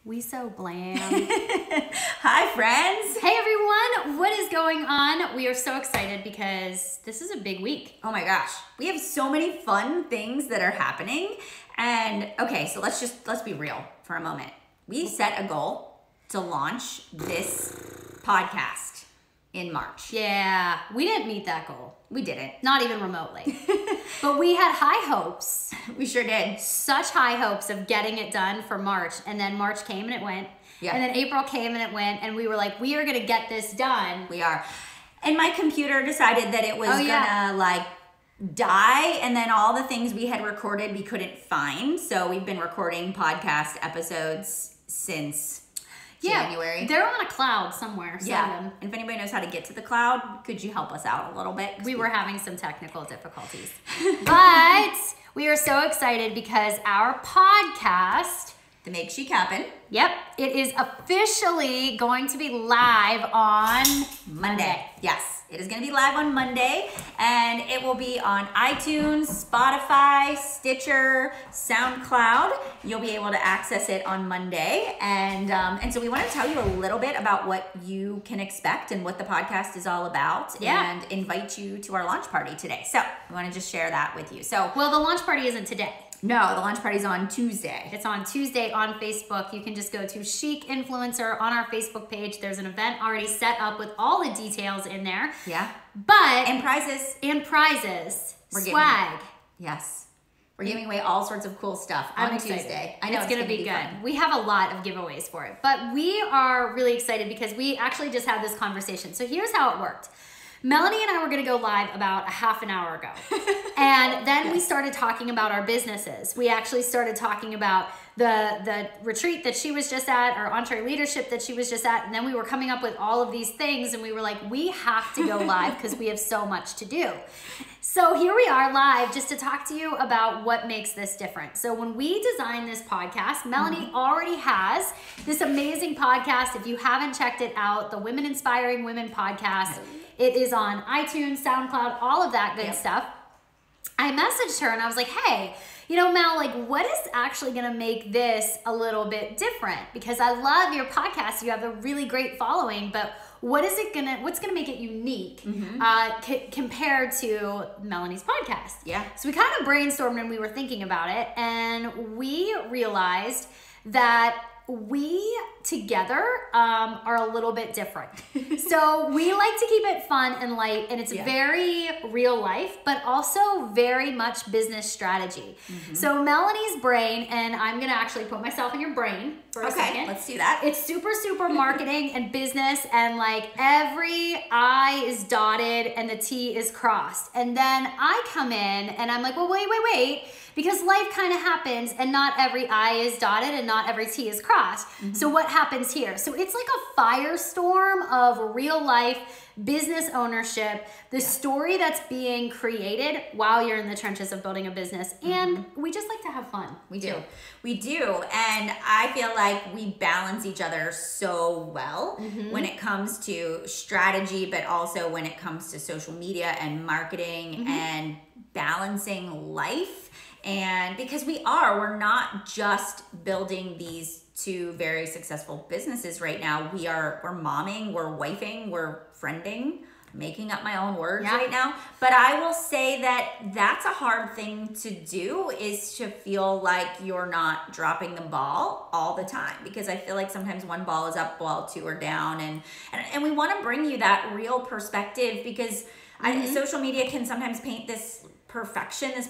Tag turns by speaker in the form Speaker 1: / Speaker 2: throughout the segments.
Speaker 1: We so bland.
Speaker 2: Hi, friends.
Speaker 1: Hey, everyone. What is going on? We are so excited because this is a big week.
Speaker 2: Oh my gosh. We have so many fun things that are happening. And okay, so let's be real for a moment. We set a goal to launch this podcast in March.
Speaker 1: Yeah, we didn't meet that goal.
Speaker 2: We didn't.
Speaker 1: Not even remotely. But we had high hopes.
Speaker 2: We sure did.
Speaker 1: Such high hopes of getting it done for March. And then March came and it went.
Speaker 2: Yeah.
Speaker 1: And then April came and it went. And we were like, we are going to get this done.
Speaker 2: We are. And my computer decided that it was gonna die, and then all the things we had recorded we couldn't find. So we've been recording podcast episodes since January.
Speaker 1: They're on a cloud somewhere.
Speaker 2: Yeah. And if anybody knows how to get to the cloud, could you help us out a little bit?
Speaker 1: We were having some technical difficulties. But we are so excited because our podcast,
Speaker 2: The Make Chic Happen.
Speaker 1: Yep, it is officially going to be live on Monday.
Speaker 2: Yes. It is going to be live on Monday, and it will be on iTunes, Spotify, Stitcher, SoundCloud. You'll be able to access it on Monday, and so we want to tell you a little bit about what you can expect and what the podcast is all about, and invite you to our launch party today. So we want to just share that with you. So,
Speaker 1: well, the launch party isn't today.
Speaker 2: No, the launch party's on Tuesday.
Speaker 1: It's on Tuesday on Facebook. You can just go to Chic Influencer on our Facebook page. There's an event already set up with all the details in there.
Speaker 2: Yeah.
Speaker 1: And
Speaker 2: prizes.
Speaker 1: And prizes.
Speaker 2: We're
Speaker 1: swag.
Speaker 2: Yes. We're giving away all sorts of cool stuff on Tuesday.
Speaker 1: I know it's going to be good. Fun. We have a lot of giveaways for it. But we are really excited because we actually just had this conversation. So here's how it worked. Melanie and I were going to go live about a half an hour ago. And then we started talking about our businesses. We actually started talking about the retreat that she was just at, or Entree Leadership that she was just at. And then we were coming up with all of these things. And we were like, we have to go live because we have so much to do. So here we are live just to talk to you about what makes this different. So when we designed this podcast, Melanie already has this amazing podcast. If you haven't checked it out, the Women Inspiring Women podcast. It is on iTunes, SoundCloud, all of that good stuff. I messaged her and I was like, hey, you know, Mel, like, what is actually going to make this a little bit different? Because I love your podcast. You have a really great following, but what's going to make it unique compared to Melanie's podcast?
Speaker 2: Yeah.
Speaker 1: So we kind of brainstormed and we were thinking about it, and we realized that we together are a little bit different. So we like to keep it fun and light, and it's very real life, but also very much business strategy. So Melanie's brain, and I'm gonna actually put myself in your brain for a second.
Speaker 2: Let's do that.
Speaker 1: It's super marketing and business, and like every I is dotted and the T is crossed. And then I come in and I'm like, well, wait. Because life kind of happens and not every I is dotted and not every T is crossed. So what happens here? So it's like a firestorm of real life business ownership, the story that's being created while you're in the trenches of building a business. And we just like to have fun.
Speaker 2: We do. And I feel like we balance each other so well when it comes to strategy, but also when it comes to social media and marketing and balancing life. And because we're not just building these two very successful businesses right now. We're momming, we're wifing, we're friending, making up my own words right now. But I will say that that's a hard thing to do, is to feel like you're not dropping the ball all the time. Because I feel like sometimes one ball is up while two are down. And we want to bring you that real perspective, because social media can sometimes paint this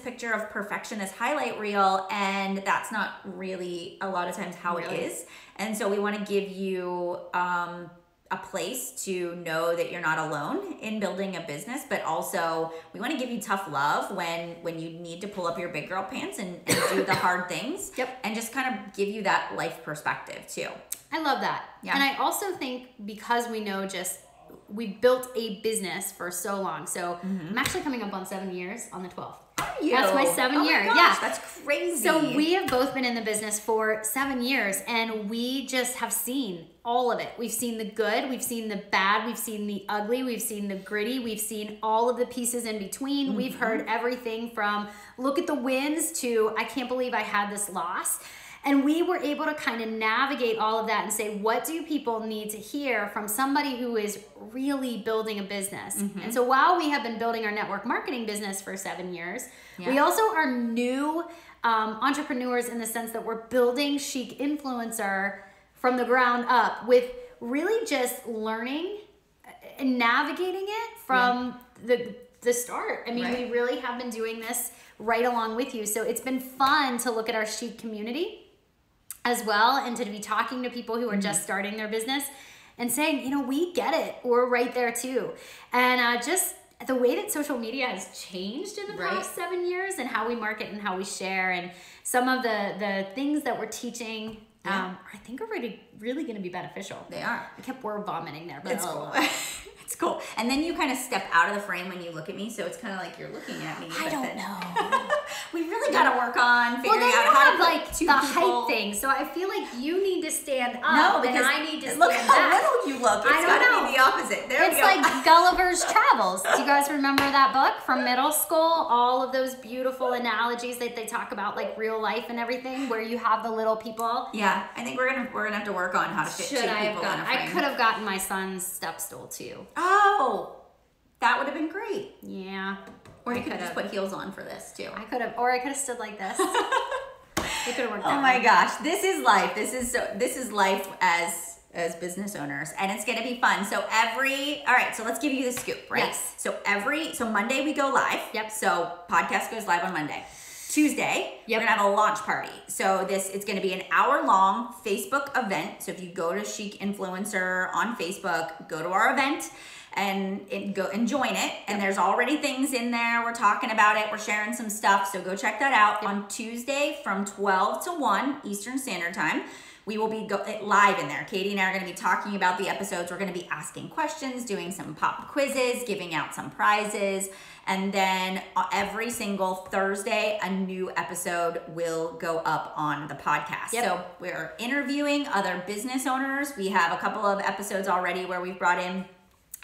Speaker 2: picture of perfection, this highlight reel, and that's not really a lot of times how it is. And so we want to give you a place to know that you're not alone in building a business, but also we want to give you tough love when you need to pull up your big girl pants and do the hard things. And just kind of give you that life perspective too.
Speaker 1: I love that. And I also think because we know we've built a business for so long. So I'm actually coming up on 7 years on the 12th.
Speaker 2: Are you?
Speaker 1: That's my 7 year.
Speaker 2: My gosh, that's crazy.
Speaker 1: So we have both been in the business for 7 years, and we just have seen all of it. We've seen the good, we've seen the bad, we've seen the ugly, we've seen the gritty, we've seen all of the pieces in between. We've heard everything from look at the wins to I can't believe I had this loss. And we were able to kind of navigate all of that and say, what do people need to hear from somebody who is really building a business? And so while we have been building our network marketing business for 7 years, we also are new entrepreneurs in the sense that we're building Chic Influencer from the ground up with really just learning and navigating it from the start. I mean, we really have been doing this right along with you. So it's been fun to look at our Chic community as well, and to be talking to people who are just starting their business and saying, you know, we get it. We're right there too. And just the way that social media has changed in the past 7 years, and how we market and how we share, and some of the things that we're teaching, I think are really going to be beneficial.
Speaker 2: They are.
Speaker 1: I kept word vomiting there, but
Speaker 2: it's cool. It's cool. And then you kind of step out of the frame when you look at me, so it's kind of like you're looking at me.
Speaker 1: I don't know.
Speaker 2: We really got to work on figuring out how to
Speaker 1: like
Speaker 2: put
Speaker 1: the height thing. So I feel like you need to stand up,
Speaker 2: no, because
Speaker 1: and I need to stand
Speaker 2: look how
Speaker 1: back.
Speaker 2: little you look. It's got to be the opposite. There
Speaker 1: it's
Speaker 2: we go.
Speaker 1: like Gulliver's Travels. Do you guys remember that book from middle school? All of those beautiful analogies that they talk about, like real life and everything, where you have the little people.
Speaker 2: Yeah, I think we're gonna have to work on how to fit two people in a frame.
Speaker 1: I could have gotten my son's step stool too.
Speaker 2: Oh. That would have been great.
Speaker 1: Yeah.
Speaker 2: Or you could have just put heels on for this too.
Speaker 1: I could have, or I could have stood like this. It could have worked out.
Speaker 2: Oh my gosh, this is life. This is life as business owners, and it's gonna be fun. So all right, so let's give you the scoop, right?
Speaker 1: Yes.
Speaker 2: So Monday we go live.
Speaker 1: Yep.
Speaker 2: So podcast goes live on Monday. Tuesday, we're gonna have a launch party. So it's gonna be an hour-long Facebook event. So if you go to Chic Influencer on Facebook, go to our event and go and join it. And there's already things in there. We're talking about it. We're sharing some stuff. So go check that out. On Tuesday from 12 to 1 Eastern Standard Time. We will be live in there. Katie and I are going to be talking about the episodes. We're going to be asking questions, doing some pop quizzes, giving out some prizes. And then every single Thursday, a new episode will go up on the podcast.
Speaker 1: Yep.
Speaker 2: So we're interviewing other business owners. We have a couple of episodes already where we've brought in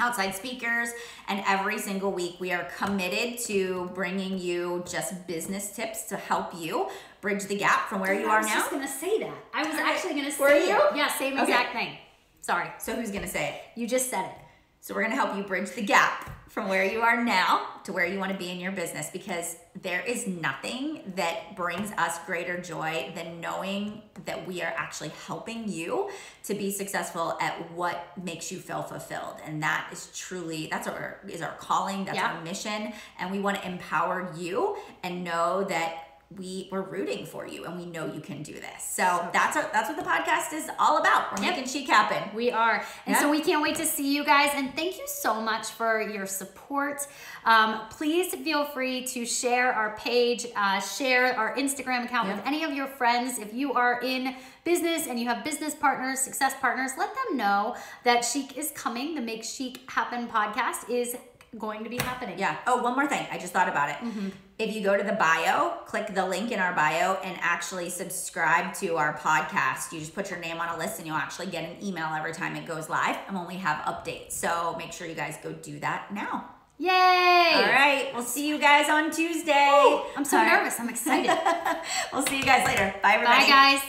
Speaker 2: outside speakers, and every single week we are committed to bringing you just business tips to help you bridge the gap from where you are now.
Speaker 1: I was just gonna say that. I was actually gonna say
Speaker 2: Were you?
Speaker 1: Yeah, same exact thing. Sorry.
Speaker 2: So who's gonna say it?
Speaker 1: You just said it.
Speaker 2: So we're gonna help you bridge the gap from where you are now to where you want to be in your business, because there is nothing that brings us greater joy than knowing that we are actually helping you to be successful at what makes you feel fulfilled. And that is truly, that's our calling, that's our mission. And we want to empower you and know that we're rooting for you, and we know you can do this. So that's what the podcast is all about. We're making Chic happen.
Speaker 1: We are. And so we can't wait to see you guys. And thank you so much for your support. Please feel free to share our page, share our Instagram account with any of your friends. If you are in business and you have business partners, success partners, let them know that Chic is coming. The Make Chic Happen podcast is going to be happening.
Speaker 2: Yeah. Oh, one more thing. I just thought about it. If you go to the bio, click the link in our bio and actually subscribe to our podcast. You just put your name on a list and you'll actually get an email every time it goes live, and when we have updates. So make sure you guys go do that now.
Speaker 1: Yay!
Speaker 2: All right. We'll see you guys on Tuesday.
Speaker 1: Ooh, I'm so nervous. I'm excited.
Speaker 2: We'll see you guys later. Bye, everybody.
Speaker 1: Bye, guys.